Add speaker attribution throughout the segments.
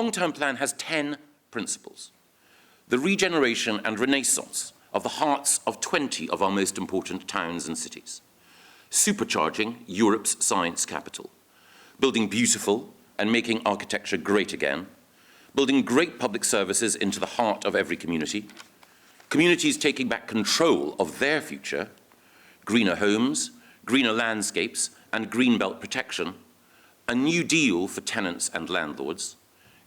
Speaker 1: long-term plan has 10 principles. The regeneration and renaissance of the hearts of 20 of our most important towns and cities. Supercharging Europe's science capital. Building beautiful and making architecture great again. Building great public services into the heart of every community. Communities taking back control of their future. Greener homes, greener landscapes, and greenbelt protection. A new deal for tenants and landlords.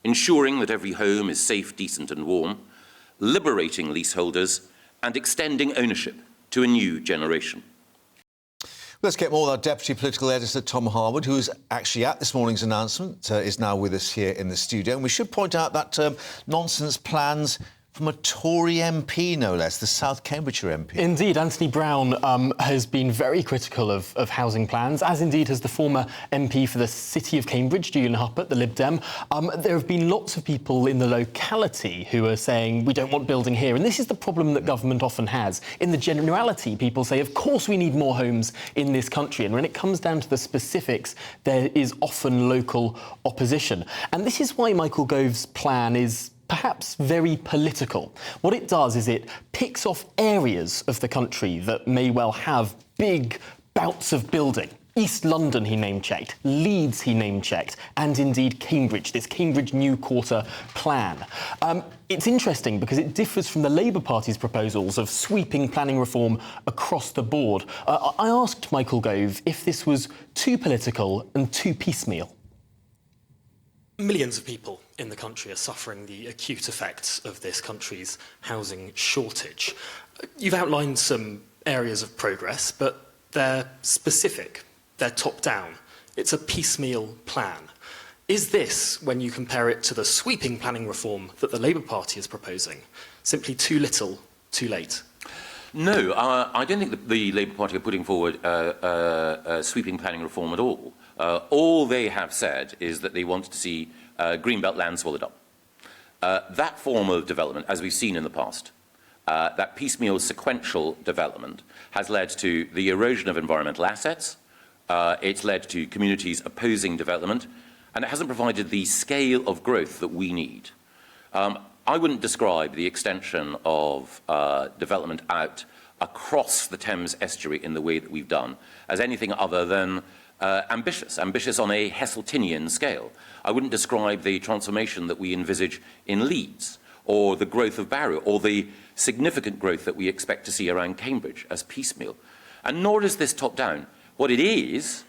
Speaker 1: Ensuring that every home is safe, decent, and warm. Liberating leaseholders, and extending ownership to a new generation.
Speaker 2: Let's get more with our Deputy Political Editor, Tom Harwood, who is actually at this morning's announcement, is now with us here in the studio. And we should point out that nonsense plans from a Tory MP, no less, the South Cambridgeshire MP.
Speaker 3: Indeed, Anthony Brown has been very critical of housing plans, as indeed has the former MP for the City of Cambridge, Julian Huppert, the Lib Dem. There have been lots of people in the locality who are saying, we don't want building here. And this is the problem that government often has. In the generality, people say, of course we need more homes in this country. And when it comes down to the specifics, there is often local opposition. And this is why Michael Gove's plan is perhaps very political. What it does is it picks off areas of the country that may well have big bouts of building. East London he name-checked, Leeds he name-checked, and indeed Cambridge, this Cambridge New Quarter plan. It's interesting because it differs from the Labour Party's proposals of sweeping planning reform across the board. I asked Michael Gove if this was too political and too piecemeal.
Speaker 4: Millions of people in the country are suffering the acute effects of this country's housing shortage. You've outlined some areas of progress, but they're specific, they're top-down. It's a piecemeal plan. Is this, when you compare it to the sweeping planning reform that the Labour Party is proposing, simply too little, too late?
Speaker 1: No, I don't think that the Labour Party are putting forward sweeping planning reform at all. All they have said is that they want to see greenbelt land swallowed up. That form of development, as we've seen in the past, that piecemeal sequential development has led to the erosion of environmental assets, it's led to communities opposing development, and it hasn't provided the scale of growth that we need. I wouldn't describe the extension of development out across the Thames estuary in the way that we've done as anything other than ambitious on a Heseltinian scale. I wouldn't describe the transformation that we envisage in Leeds, or the growth of Barrow, or the significant growth that we expect to see around Cambridge as piecemeal. And nor is this top-down. What it is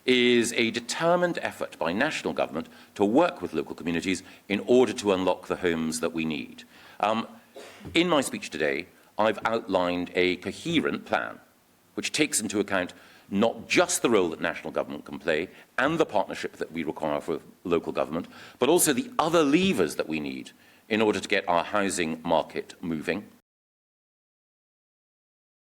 Speaker 1: a determined effort by national government to work with local communities in order to unlock the homes that we need. In my speech today, I've outlined a coherent plan which takes into account not just the role that national government can play and the partnership that we require for local government, but also the other levers that we need in order to get our housing market moving.